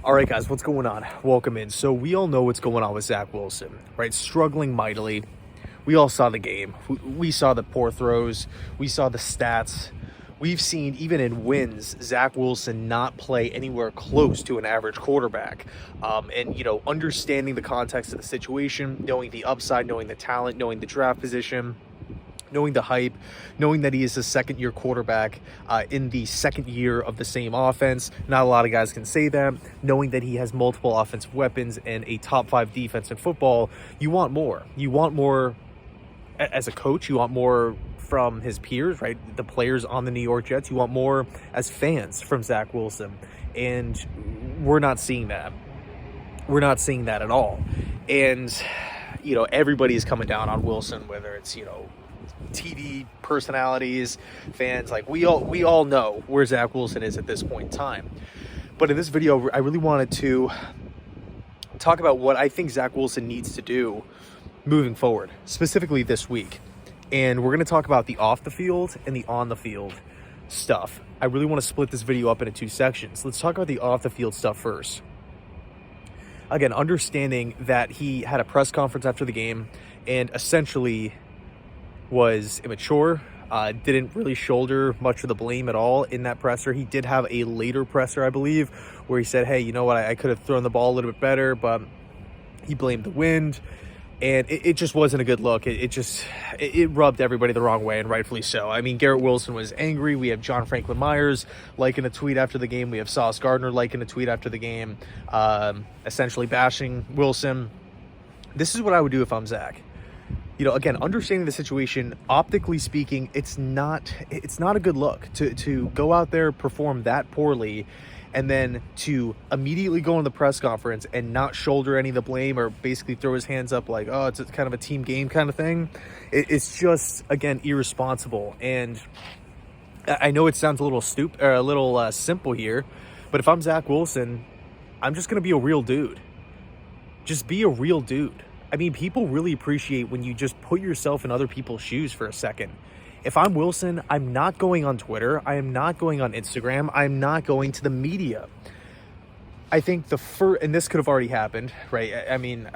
All right, guys, what's going on? Welcome in. So we all know what's going on with Zach Wilson, right? Struggling mightily. We all saw the game. We saw the poor throws. We saw the stats. We've seen, even in wins, Zach Wilson not play anywhere close to an average quarterback. Understanding the context of the situation, knowing the upside, knowing the talent, knowing the draft position, knowing the hype, knowing that he is a second-year quarterback in the second year of the same offense. Not a lot of guys can say that. Knowing that he has multiple offensive weapons and a top-5 defense in football, you want more. You want more as a coach. You want more from his peers, right? The players on the New York Jets. You want more as fans from Zach Wilson. And we're not seeing that. We're not seeing that at all. And, everybody is coming down on Wilson, whether it's, TV personalities, fans, like we all know where Zach Wilson is at this point in time. But in this video, I really wanted to talk about what I think Zach Wilson needs to do moving forward, specifically this week. And we're going to talk about the off the field and the on the field stuff. I really want to split this video up into two sections. Let's talk about the off the field stuff first. Again, understanding that he had a press conference after the game and essentially was immature, didn't really shoulder much of the blame at all in that presser. He did have a later presser, I believe, where he said, hey, you know what, I could have thrown the ball a little bit better, but he blamed the wind, and it just wasn't a good look. It rubbed everybody the wrong way, and rightfully so. I mean, Garrett Wilson was angry. We have John Franklin Myers liking a tweet after the game. We have Sauce Gardner liking a tweet after the game, essentially bashing Wilson. This is what I would do if I'm Zach. Again, understanding the situation, optically speaking, it's not a good look to go out there, perform that poorly, and then to immediately go on the press conference and not shoulder any of the blame or basically throw his hands up like, oh, it's kind of a team game kind of thing. It's just, again, irresponsible. And I know it sounds a little stupid or a little simple here, but if I'm Zach Wilson, I'm just going to be a real dude. Just be a real dude. I mean, people really appreciate when you just put yourself in other people's shoes for a second. If I'm Wilson, I'm not going on Twitter. I am not going on Instagram. I'm not going to the media. I think and this could have already happened, right? I mean,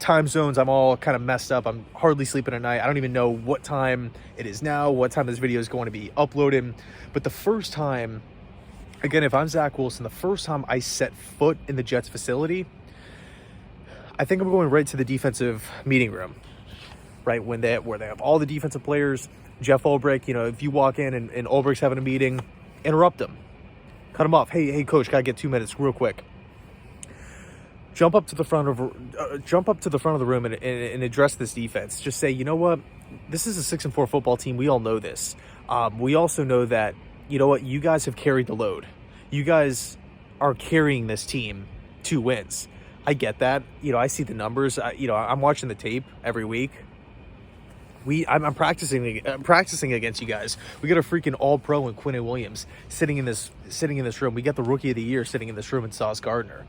time zones, I'm all kind of messed up. I'm hardly sleeping at night. I don't even know what time it is now, what time this video is going to be uploaded. But the first time, again, if I'm Zach Wilson, the first time I set foot in the Jets facility, I think I'm going right to the defensive meeting room, right? Where they have all the defensive players. Jeff Ulbrich, if you walk in and Ulbrich's having a meeting, interrupt him, cut him off. Hey, coach, gotta get 2 minutes, real quick. Jump up to the front of the room and address this defense. Just say, you know what? This is a 6-4 football team. We all know this. We also know that, you know what? You guys have carried the load. You guys are carrying this team 2 wins. I get that. I see the numbers. I'm watching the tape every week. I'm practicing against you guys. We got a freaking all-pro and Quinnen Williams sitting in this room. We got the rookie of the year sitting in this room in Sauce Gardner.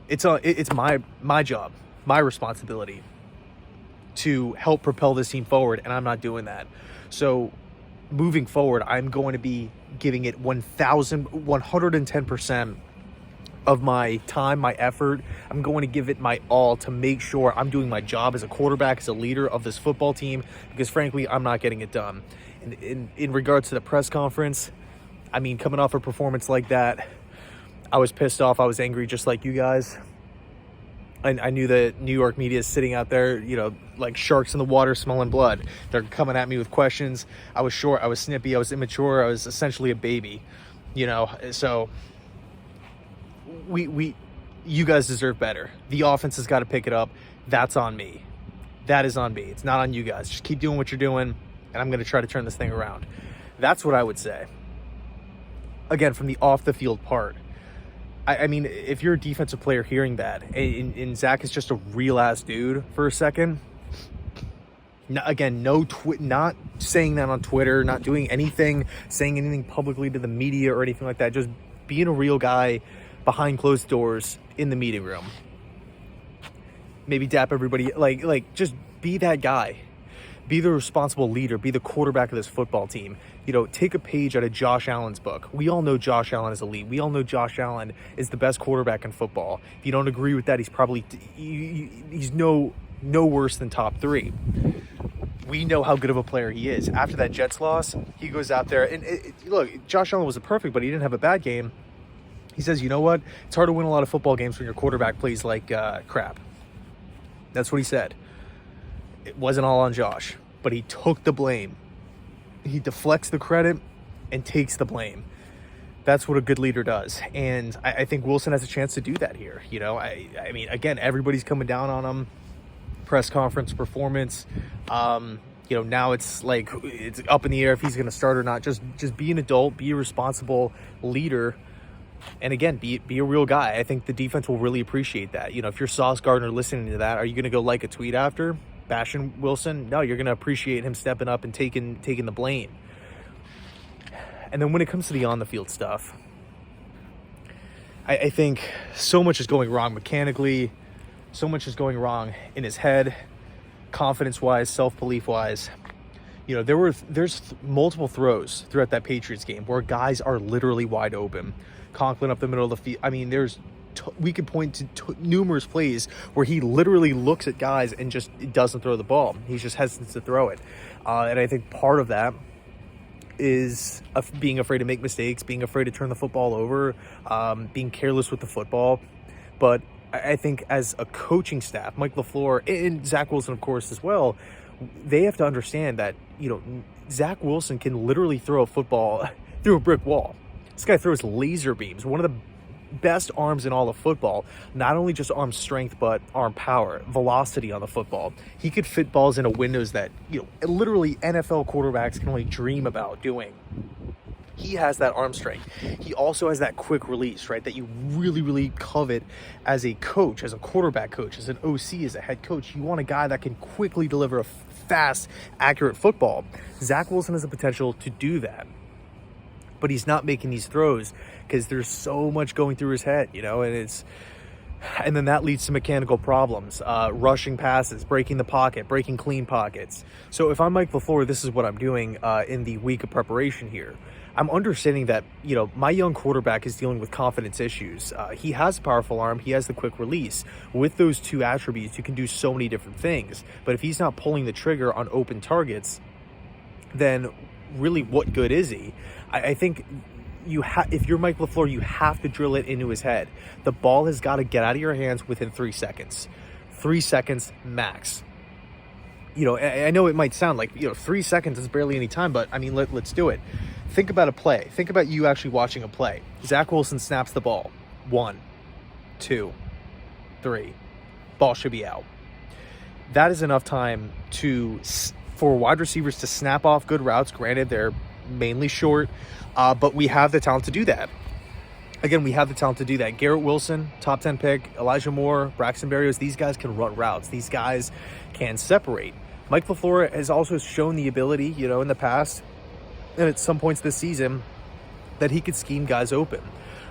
It's my job, my responsibility to help propel this team forward, and I'm not doing that. So moving forward, I'm going to be giving it 110% of my time, my effort. I'm going to give it my all to make sure I'm doing my job as a quarterback, as a leader of this football team, because frankly, I'm not getting it done. In regards to the press conference, I mean, coming off a performance like that, I was pissed off. I was angry just like you guys. I knew the New York media is sitting out there, like sharks in the water smelling blood. They're coming at me with questions. I was short, I was snippy, I was immature, I was essentially a baby, so you guys deserve better. The offense has got to pick it up. That's on me. That is on me. It's not on you guys. Just keep doing what you're doing, and I'm going to try to turn this thing around. That's what I would say. Again, from the off the field part, I mean, if you're a defensive player hearing that, and Zach is just a real ass dude for a second, again, not saying that on Twitter, not doing anything, saying anything publicly to the media or anything like that, just being a real guy behind closed doors in the meeting room. Maybe dap everybody, like just be that guy. Be the responsible leader. Be the quarterback of this football team. Take a page out of Josh Allen's book. We all know Josh Allen is elite. We all know Josh Allen is the best quarterback in football. If you don't agree with that, he's no worse than top 3. We know how good of a player he is. After that Jets loss, he goes out there and look, Josh Allen wasn't perfect, but he didn't have a bad game. He says, you know what? It's hard to win a lot of football games when your quarterback plays like crap. That's what he said. It wasn't all on Josh, but he took the blame. He deflects the credit and takes the blame. That's what a good leader does. And I think Wilson has a chance to do that here. I mean, again, everybody's coming down on him. Press conference performance. Now it's like it's up in the air if he's going to start or not. Just be an adult, be a responsible leader. And again, be a real guy. I think the defense will really appreciate that. If you're Sauce Gardner listening to that, are you going to go like a tweet after bashing Wilson? No, you're going to appreciate him stepping up and taking the blame. And then when it comes to the on-the-field stuff, I think so much is going wrong mechanically. So much is going wrong in his head, confidence-wise, self-belief-wise. There's multiple throws throughout that Patriots game where guys are literally wide open. Conklin up the middle of the field. I mean, we could point to numerous plays where he literally looks at guys and just doesn't throw the ball. He just hesitates to throw it. And I think part of that is being afraid to make mistakes, being afraid to turn the football over, being careless with the football. But I think as a coaching staff, Mike LaFleur and Zach Wilson, of course, as well, they have to understand that, Zach Wilson can literally throw a football through a brick wall. This guy throws laser beams, one of the best arms in all of football. Not only just arm strength, but arm power, velocity on the football. He could fit balls into windows that, literally NFL quarterbacks can only dream about doing. He has that arm strength. He also has that quick release, right, that you really, really covet as a coach, as a quarterback coach, as an OC, as a head coach. You want a guy that can quickly deliver a fast, accurate football. Zach Wilson has the potential to do that. But he's not making these throws because there's so much going through his head, and then that leads to mechanical problems, rushing passes, breaking the pocket, breaking clean pockets. So if I'm Mike LaFleur, this is what I'm doing in the week of preparation here. I'm understanding that, my young quarterback is dealing with confidence issues. He has a powerful arm. He has the quick release. With those two attributes, you can do so many different things. But if he's not pulling the trigger on open targets, then really what good is he? I think if you're Mike LaFleur, you have to drill it into his head. The ball has got to get out of your hands within 3 seconds. 3 seconds max. I know it might sound like, 3 seconds is barely any time, but I mean, let's do it. Think about a play. Think about you actually watching a play. Zach Wilson snaps the ball. 1, 2, 3. Ball should be out. That is enough time for wide receivers to snap off good routes. Granted, they're mainly short, but we have the talent to do that. Again, we have the talent to do that. Garrett Wilson, top 10 pick, Elijah Moore, Braxton Berrios, these guys can run routes. These guys can separate. Mike LaFleur has also shown the ability, in the past, and at some points this season, that he could scheme guys open.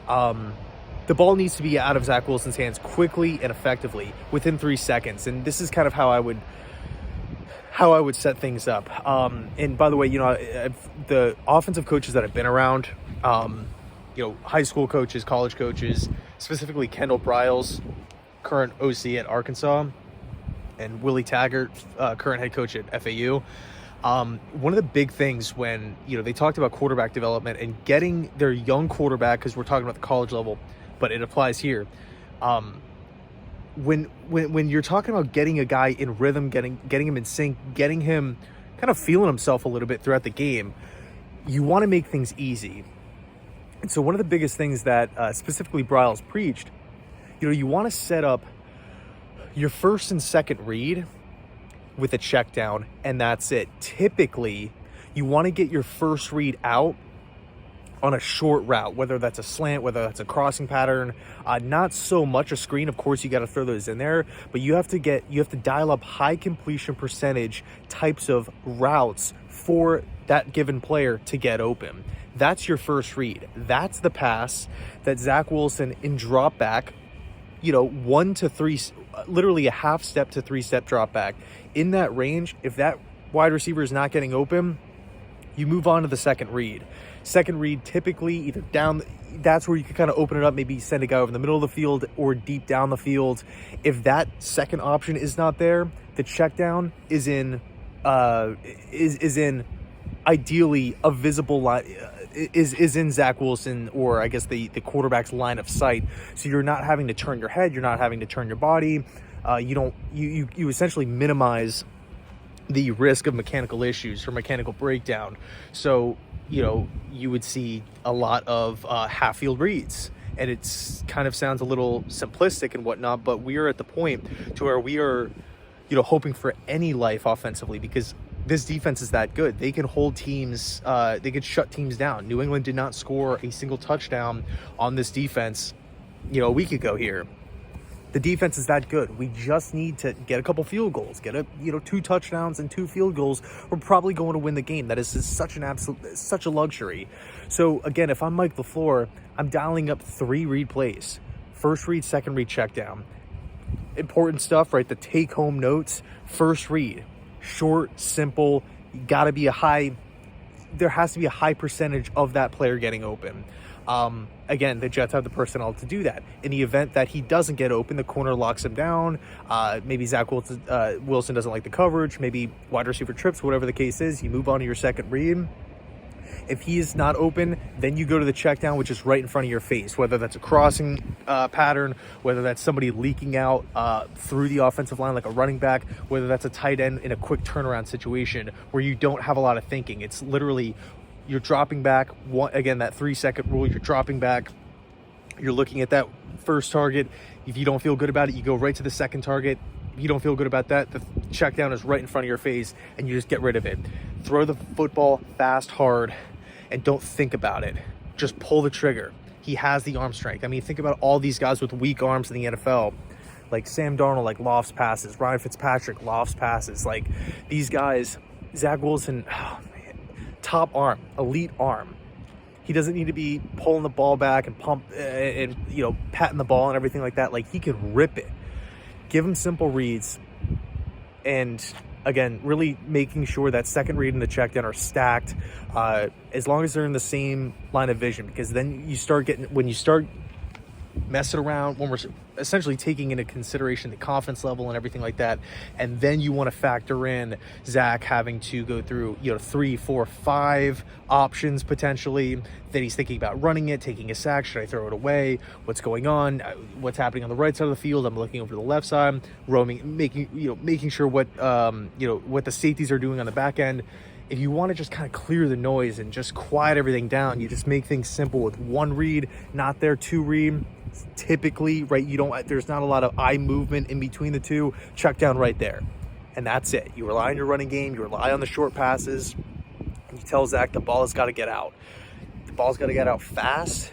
The ball needs to be out of Zach Wilson's hands quickly and effectively within 3 seconds. And this is kind of how I would set things up. And by the way, the offensive coaches that I've been around, high school coaches, college coaches, specifically Kendall Briles, current OC at Arkansas, and Willie Taggart, current head coach at FAU. One of the big things when, they talked about quarterback development and getting their young quarterback, because we're talking about the college level, but it applies here. When you're talking about getting a guy in rhythm, getting him in sync, getting him kind of feeling himself a little bit throughout the game, you want to make things easy. And so one of the biggest things that specifically Briles preached, you want to set up your first and second read with a check down, and that's it. Typically, you want to get your first read out on a short route, whether that's a slant, whether that's a crossing pattern, not so much a screen. Of course, you got to throw those in there, but you have to dial up high completion percentage types of routes for that given player to get open. That's your first read. That's the pass that Zach Wilson in drop back, 1 to 3, literally a half step to 3 step drop back in that range. If that wide receiver is not getting open, you move on to the second read. Second read, typically either down, that's where you can kind of open it up, maybe send a guy over the middle of the field or deep down the field. If that second option is not there, the check down is in ideally a visible line, is in Zach Wilson, or I guess the quarterback's line of sight. So you're not having to turn your head, you're not having to turn your body. You essentially minimize the risk of mechanical issues or mechanical breakdown. So, you would see a lot of half field reads, and it's kind of sounds a little simplistic and whatnot, but we are at the point to where we are, hoping for any life offensively, because this defense is that good. They can hold teams, they can shut teams down. New England did not score a single touchdown on this defense, a week ago here. The defense is that good. We just need to get a couple field goals, get 2 touchdowns and 2 field goals. We're probably going to win the game. That is such a luxury. So again, if I'm Mike LaFleur, I'm dialing up 3 read plays. First read, second read, check down. Important stuff, right? The take home notes. First read, short, simple. There has to be a high percentage of that player getting open. Again, the Jets have the personnel to do that. In the event that he doesn't get open, the corner locks him down. Maybe Zach Wilson doesn't like the coverage. Maybe wide receiver trips, whatever the case is. You move on to your second read. If he is not open, then you go to the check down, which is right in front of your face, whether that's a crossing pattern, whether that's somebody leaking out through the offensive line like a running back, whether that's a tight end in a quick turnaround situation where you don't have a lot of thinking. It's literally you're dropping back. Again, that 3-second rule, you're dropping back. You're looking at that first target. If you don't feel good about it, you go right to the second target. If you don't feel good about that, the check down is right in front of your face, and you just get rid of it. Throw the football fast, hard, and don't think about it. Just pull the trigger. He has the arm strength. I mean, think about all these guys with weak arms in the NFL. Like Sam Darnold, like lofts passes. Ryan Fitzpatrick, lofts passes. Like these guys, Zach Wilson, top arm, elite arm. He doesn't need to be pulling the ball back and patting the ball and everything like that. Like, he can rip it. Give him simple reads, and again, really making sure that second read and the check down are stacked, as long as they're in the same line of vision, because then when you start messing around, when we're essentially taking into consideration the confidence level and everything like that, and then you want to factor in Zach having to go through 3, 4, 5 options potentially, that he's thinking about running it, taking a sack, should I throw it away, what's going on, what's happening on the right side of the field, I'm looking over to the left side, roaming, making sure what the safeties are doing on the back end. If you want to just kind of clear the noise and just quiet everything down, you just make things simple with 1 read, not there 2 read. Typically, right, there's not a lot of eye movement in between the 2. Check down right there, and that's it. You rely on your running game, you rely on the short passes, and you tell Zach the ball has got to get out. The ball's got to get out fast,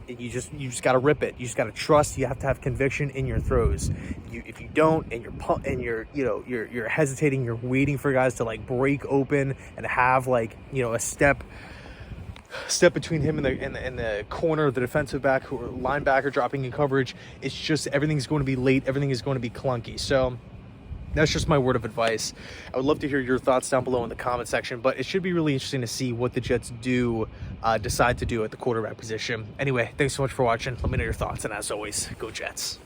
and you just got to rip it. You just got to trust. You have to have conviction in your throws. If you don't, and you're hesitating, you're waiting for guys to like break open and have a step between him and the corner, the defensive back or linebacker dropping in coverage. It's just everything's going to be late. Everything is going to be clunky. So that's just my word of advice. I would love to hear your thoughts down below in the comment section, but it should be really interesting to see what the Jets decide to do at the quarterback position. Anyway, thanks so much for watching. Let me know your thoughts, and as always, go Jets.